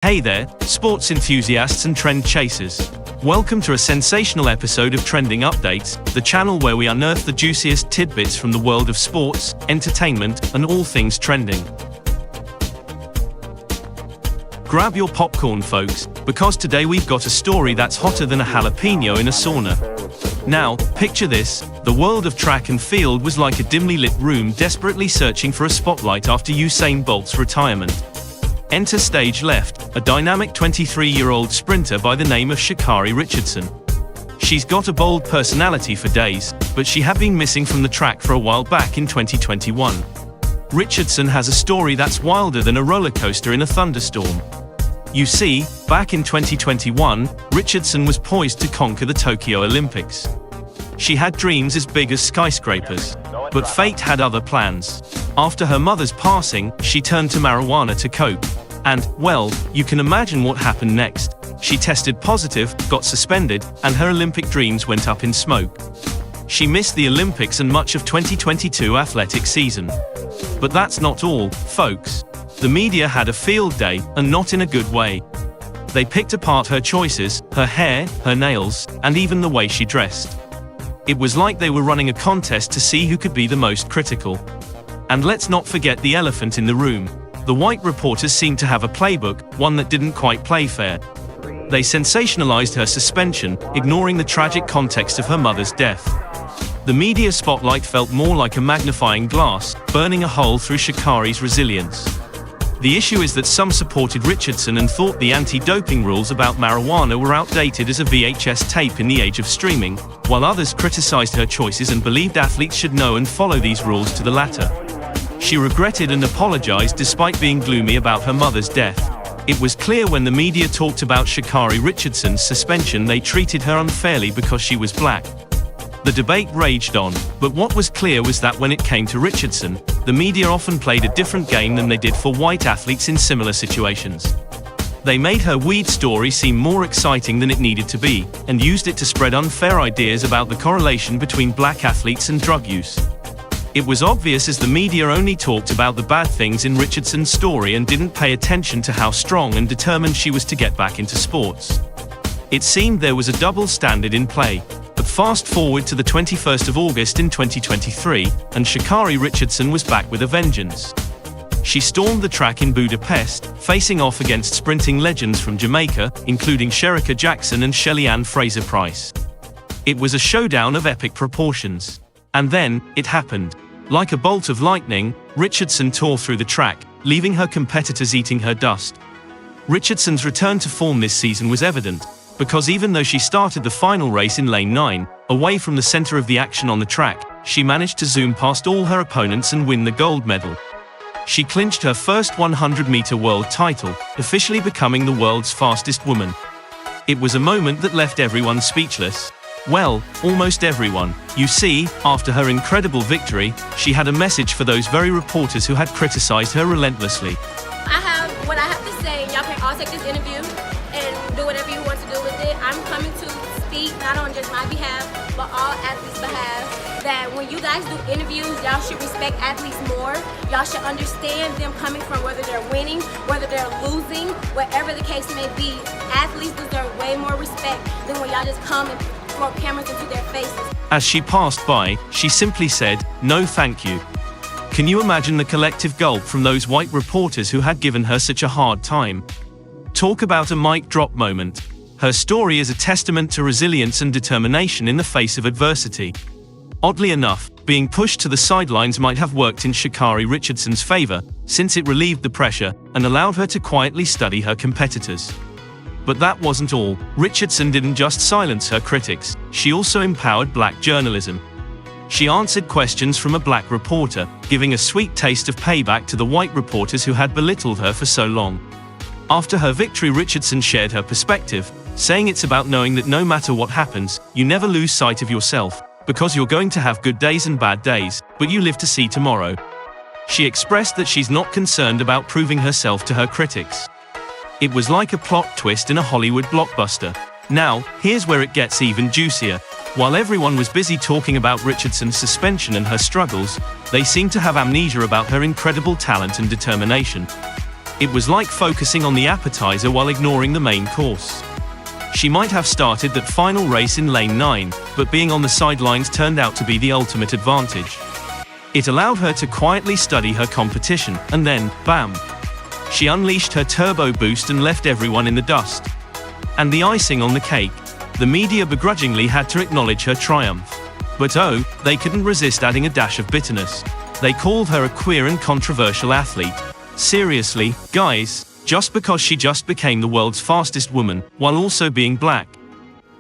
Hey there, sports enthusiasts and trend chasers. Welcome to a sensational episode of Trending Updates, the channel where we unearth the juiciest tidbits from the world of sports, entertainment, and all things trending. Grab your popcorn, folks, because today we've got a story that's hotter than a jalapeno in a sauna. Now, picture this: the world of track and field was like a dimly lit room desperately searching for a spotlight after Usain Bolt's retirement. Enter stage left, a dynamic 23-year-old sprinter by the name of Sha'Carri Richardson. She's got a bold personality for days, but she had been missing from the track for a while back in 2021. Richardson has a story that's wilder than a roller coaster in a thunderstorm. You see, back in 2021, Richardson was poised to conquer the Tokyo Olympics. She had dreams as big as skyscrapers. But fate had other plans. After her mother's passing, she turned to marijuana to cope. And, well, you can imagine what happened next. She tested positive, got suspended, and her Olympic dreams went up in smoke. She missed the Olympics and much of 2022 athletic season. But that's not all, folks. The media had a field day, and not in a good way. They picked apart her choices, her hair, her nails, and even the way she dressed. It was like they were running a contest to see who could be the most critical. And let's not forget the elephant in the room. The white reporters seemed to have a playbook, one that didn't quite play fair. They sensationalized her suspension, ignoring the tragic context of her mother's death. The media spotlight felt more like a magnifying glass, burning a hole through Sha'Carri's resilience. The issue is that some supported Richardson and thought the anti-doping rules about marijuana were outdated as a VHS tape in the age of streaming, while others criticized her choices and believed athletes should know and follow these rules to the latter. She regretted and apologized despite being gloomy about her mother's death. It was clear when the media talked about Sha'Carri Richardson's suspension they treated her unfairly because she was black. The debate raged on, but what was clear was that when it came to Richardson, the media often played a different game than they did for white athletes in similar situations. They made her weed story seem more exciting than it needed to be, and used it to spread unfair ideas about the correlation between black athletes and drug use. It was obvious as the media only talked about the bad things in Richardson's story and didn't pay attention to how strong and determined she was to get back into sports. It seemed there was a double standard in play. But fast forward to the 21st of August in 2023, and Sha'Carri Richardson was back with a vengeance. She stormed the track in Budapest, facing off against sprinting legends from Jamaica, including Shericka Jackson and Shelly-Ann Fraser-Pryce. It was a showdown of epic proportions. And then, it happened. Like a bolt of lightning, Richardson tore through the track, leaving her competitors eating her dust. Richardson's return to form this season was evident, because even though she started the final race in lane 9, away from the center of the action on the track, she managed to zoom past all her opponents and win the gold medal. She clinched her first 100-meter world title, officially becoming the world's fastest woman. It was a moment that left everyone speechless. Well, almost everyone. You see, after her incredible victory, she had a message for those very reporters who had criticized her relentlessly. I have what I have to say, and y'all can all take this interview and do whatever you want to do with it. I'm coming to speak not on just my behalf, but all athletes' behalf. That when you guys do interviews, y'all should respect athletes more. Y'all should understand them coming from whether they're winning, whether they're losing, whatever the case may be. Athletes deserve way more respect than when y'all just come and throw cameras into their faces. As she passed by, she simply said, "No thank you." Can you imagine the collective gulp from those white reporters who had given her such a hard time? Talk about a mic drop moment. Her story is a testament to resilience and determination in the face of adversity. Oddly enough, being pushed to the sidelines might have worked in Sha'Carri Richardson's favor, since it relieved the pressure and allowed her to quietly study her competitors. But that wasn't all. Richardson didn't just silence her critics, she also empowered black journalism. She answered questions from a black reporter, giving a sweet taste of payback to the white reporters who had belittled her for so long. After her victory, Richardson shared her perspective, saying it's about knowing that no matter what happens, you never lose sight of yourself, because you're going to have good days and bad days, but you live to see tomorrow. She expressed that she's not concerned about proving herself to her critics. It was like a plot twist in a Hollywood blockbuster. Now, here's where it gets even juicier. While everyone was busy talking about Richardson's suspension and her struggles, they seemed to have amnesia about her incredible talent and determination. It was like focusing on the appetizer while ignoring the main course. She might have started that final race in lane 9, but being on the sidelines turned out to be the ultimate advantage. It allowed her to quietly study her competition, and then, bam! She unleashed her turbo boost and left everyone in the dust. And the icing on the cake, the media begrudgingly had to acknowledge her triumph. But oh, they couldn't resist adding a dash of bitterness. They called her a queer and controversial athlete. Seriously, guys, just because she just became the world's fastest woman, while also being black.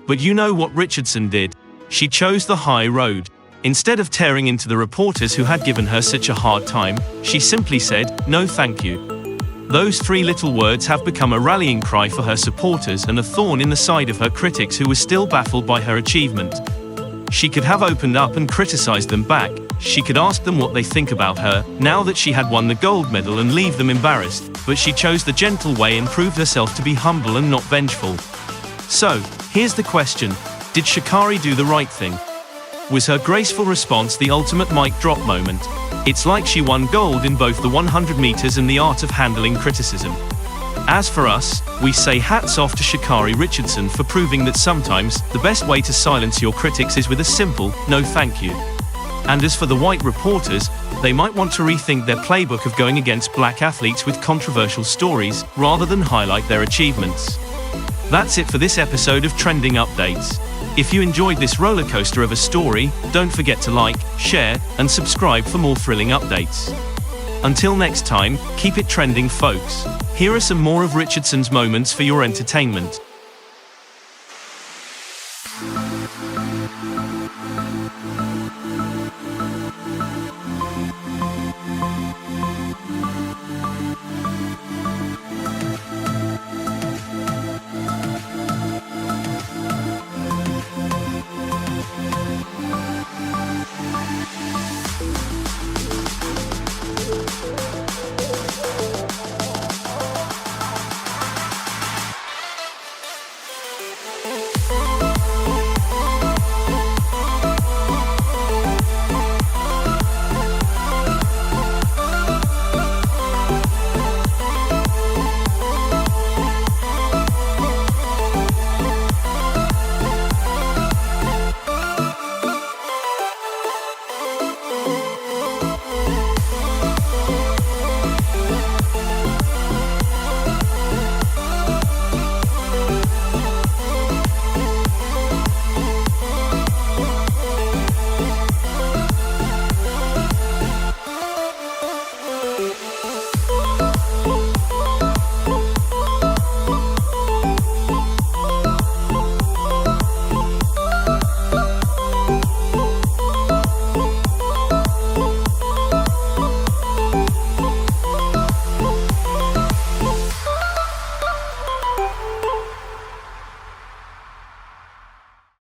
But you know what Richardson did? She chose the high road. Instead of tearing into the reporters who had given her such a hard time, she simply said, "No thank you." Those 3 little words have become a rallying cry for her supporters and a thorn in the side of her critics who were still baffled by her achievement. She could have opened up and criticized them back. She could ask them what they think about her, now that she had won the gold medal, and leave them embarrassed, but she chose the gentle way and proved herself to be humble and not vengeful. So, here's the question: did Sha'Carri do the right thing? Was her graceful response the ultimate mic drop moment? It's like she won gold in both the 100 meters and the art of handling criticism. As for us, we say hats off to Sha'Carri Richardson for proving that sometimes the best way to silence your critics is with a simple, "No thank you." And as for the white reporters, they might want to rethink their playbook of going against black athletes with controversial stories, rather than highlight their achievements. That's it for this episode of Trending Updates. If you enjoyed this rollercoaster of a story, don't forget to like, share, and subscribe for more thrilling updates. Until next time, keep it trending, folks. Here are some more of Richardson's moments for your entertainment.